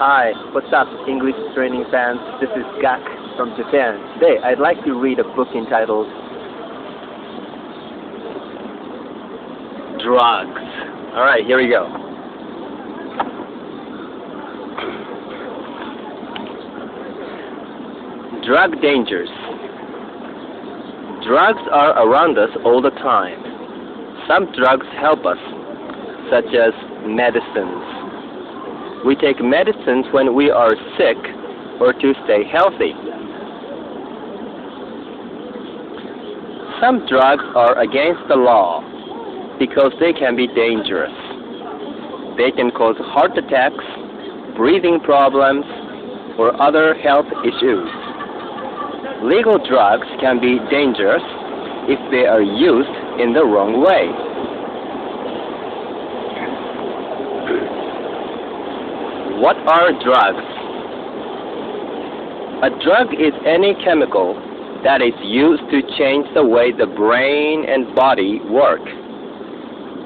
Hi, what's up, English training fans? This is Gak from Japan. Today, I'd like to read a book entitled Drugs. Alright, here we go. Drug dangers. Drugs are around us all the time. Some drugs help us, such as medicines. We take medicines when we are sick or to stay healthy. Some drugs are against the law because they can be dangerous. They can cause heart attacks, breathing problems, or other health issues. Legal drugs can be dangerous if they are used in the wrong way. What are drugs? A drug is any chemical that is used to change the way the brain and body work.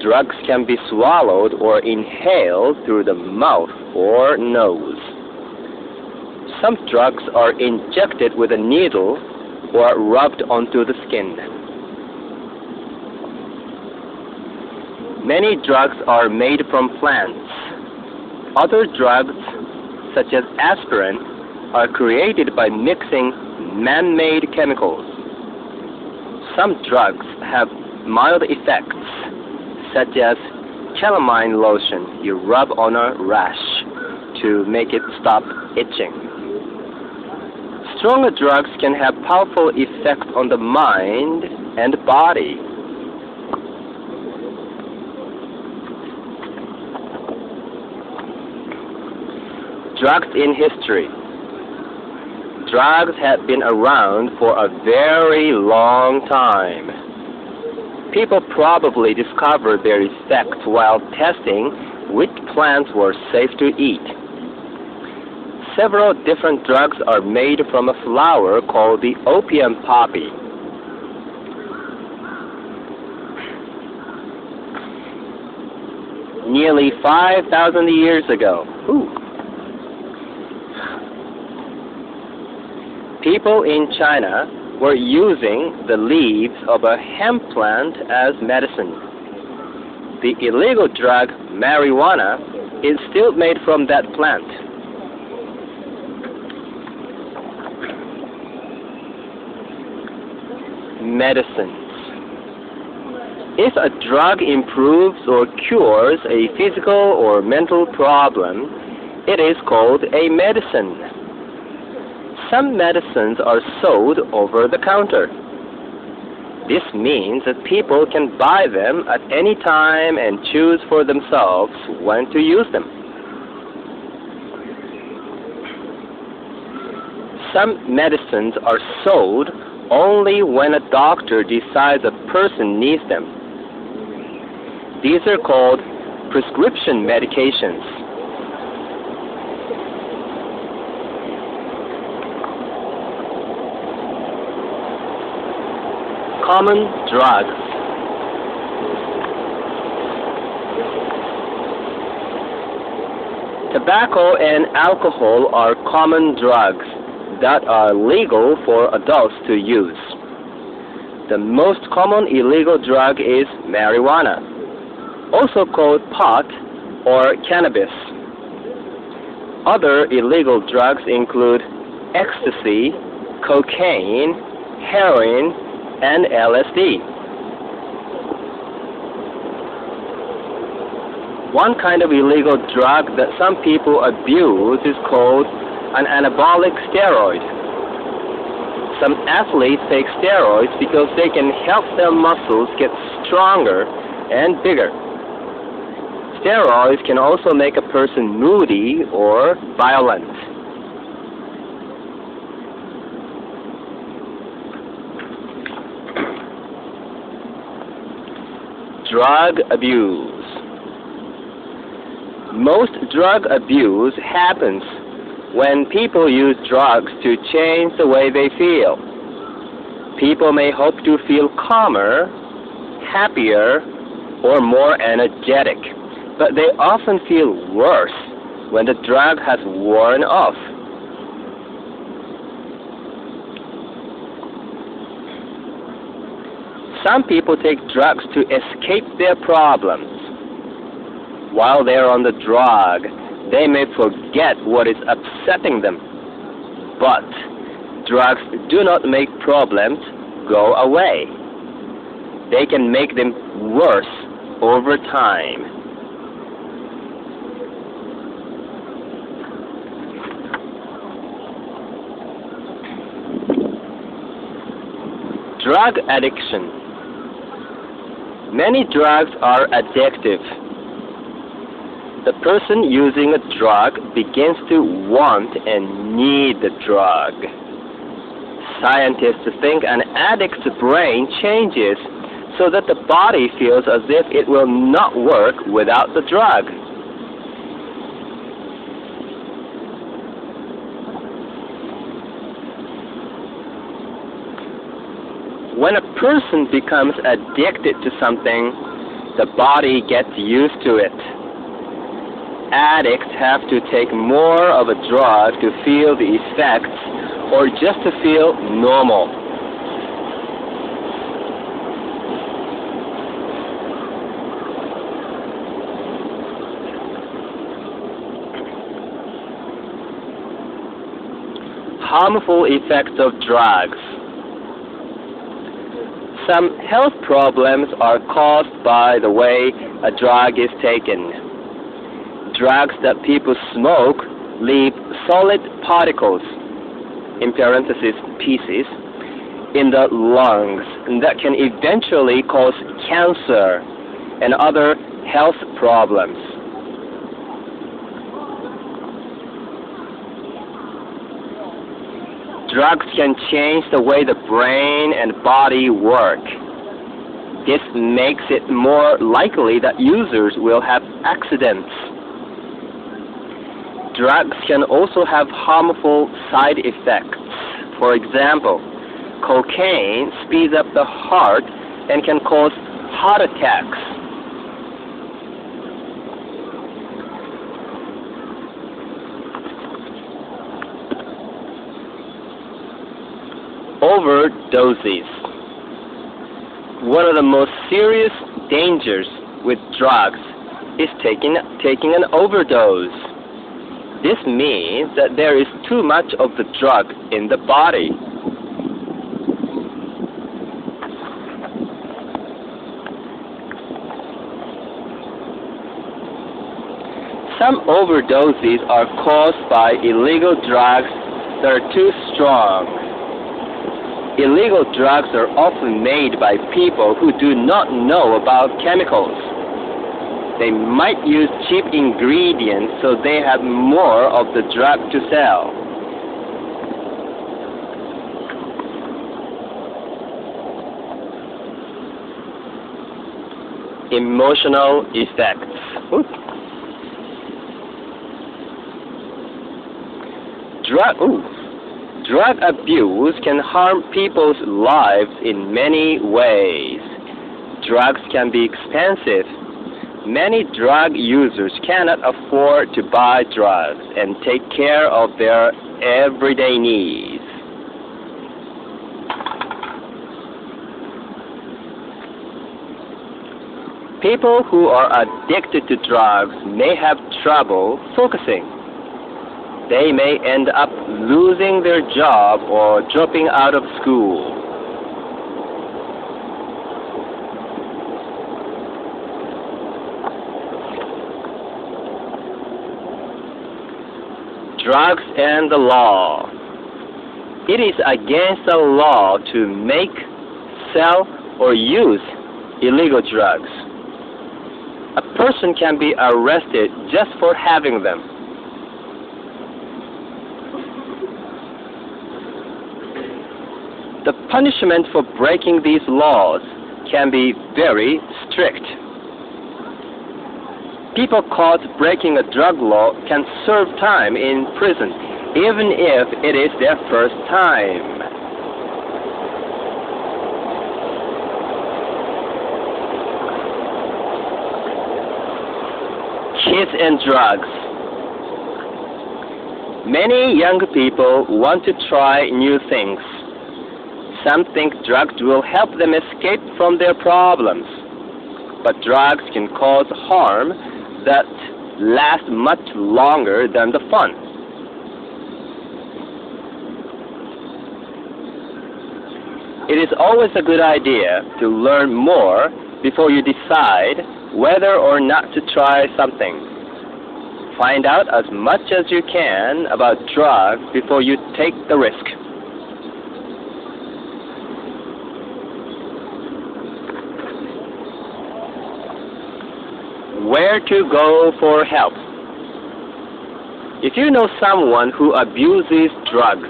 Drugs can be swallowed or inhaled through the mouth or nose. Some drugs are injected with a needle or rubbed onto the skin. Many drugs are made from plants. Other drugs, such as aspirin, are created by mixing man-made chemicals. Some drugs have mild effects, such as calamine lotion you rub on a rash to make it stop itching. Stronger drugs can have powerful effects on the mind and body. Drugs in history. Drugs have been around for a very long time. People probably discovered their effects while testing which plants were safe to eat. Several different drugs are made from a flower called the opium poppy. Nearly 5,000 years ago, people in China were using the leaves of a hemp plant as medicine. The illegal drug marijuana is still made from that plant. Medicines. If a drug improves or cures a physical or mental problem, it is called a medicine. Some medicines are sold over the counter. This means that people can buy them at any time and choose for themselves when to use them. Some medicines are sold only when a doctor decides a person needs them. These are called prescription medications. Common drugs. Tobacco and alcohol are common drugs that are legal for adults to use. The most common illegal drug is marijuana, also called pot or cannabis. Other illegal drugs include ecstasy, cocaine, heroin, and LSD. One kind of illegal drug that some people abuse is called an anabolic steroid. Some athletes take steroids because they can help their muscles get stronger and bigger. Steroids can also make a person moody or violent. Drug abuse. Most drug abuse happens when people use drugs to change the way they feel. People may hope to feel calmer, happier, or more energetic, but they often feel worse when the drug has worn off. Some people take drugs to escape their problems. While they are on the drug, they may forget what is upsetting them. But drugs do not make problems go away. They can make them worse over time. Drug addiction. Many drugs are addictive. The person using a drug begins to want and need the drug. Scientists think an addict's brain changes so that the body feels as if it will not work without the drug. When a person becomes addicted to something, the body gets used to it. Addicts have to take more of a drug to feel the effects or just to feel normal. Harmful effects of drugs. Some health problems are caused by the way a drug is taken. Drugs that people smoke leave solid particles, in parentheses, pieces, in the lungs that can eventually cause cancer and other health problems. Drugs can change the way the brain and body work. This makes it more likely that users will have accidents. Drugs can also have harmful side effects. For example, cocaine speeds up the heart and can cause heart attacks. Overdoses. One of the most serious dangers with drugs is taking an overdose. This means that there is too much of the drug in the body. Some overdoses are caused by illegal drugs that are too strong. Illegal drugs are often made by people who do not know about chemicals. They might use cheap ingredients so they have more of the drug to sell. Emotional effects. Drug abuse can harm people's lives in many ways. Drugs can be expensive. Many drug users cannot afford to buy drugs and take care of their everyday needs. People who are addicted to drugs may have trouble focusing. They may end up losing their job or dropping out of school. Drugs and the law. It is against the law to make, sell, or use illegal drugs. A person can be arrested just for having them. The punishment for breaking these laws can be very strict. People caught breaking a drug law can serve time in prison, even if it is their first time. Kids and drugs. Many young people want to try new things. Some think drugs will help them escape from their problems. But drugs can cause harm that lasts much longer than the fun. It is always a good idea to learn more before you decide whether or not to try something. Find out as much as you can about drugs before you take the risk. Where to go for help? If you know someone who abuses drugs,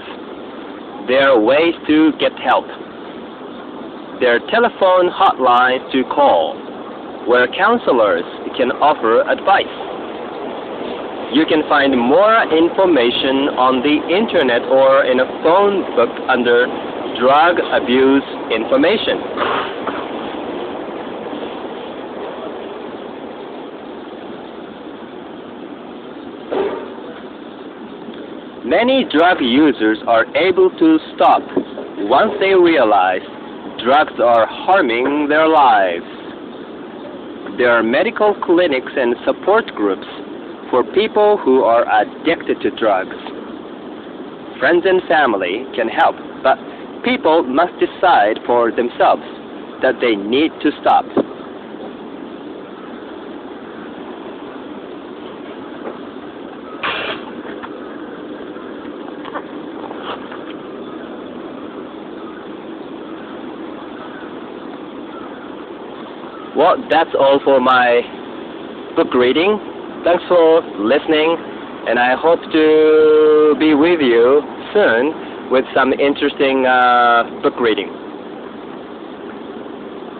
there are ways to get help. There are telephone hotlines to call, where counselors can offer advice. You can find more information on the internet or in a phone book under Drug Abuse Information. Many drug users are able to stop once they realize drugs are harming their lives. There are medical clinics and support groups for people who are addicted to drugs. Friends and family can help, but people must decide for themselves that they need to stop. Well, that's all for my book reading. Thanks for listening, and I hope to be with you soon with some interesting book reading.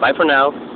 Bye for now.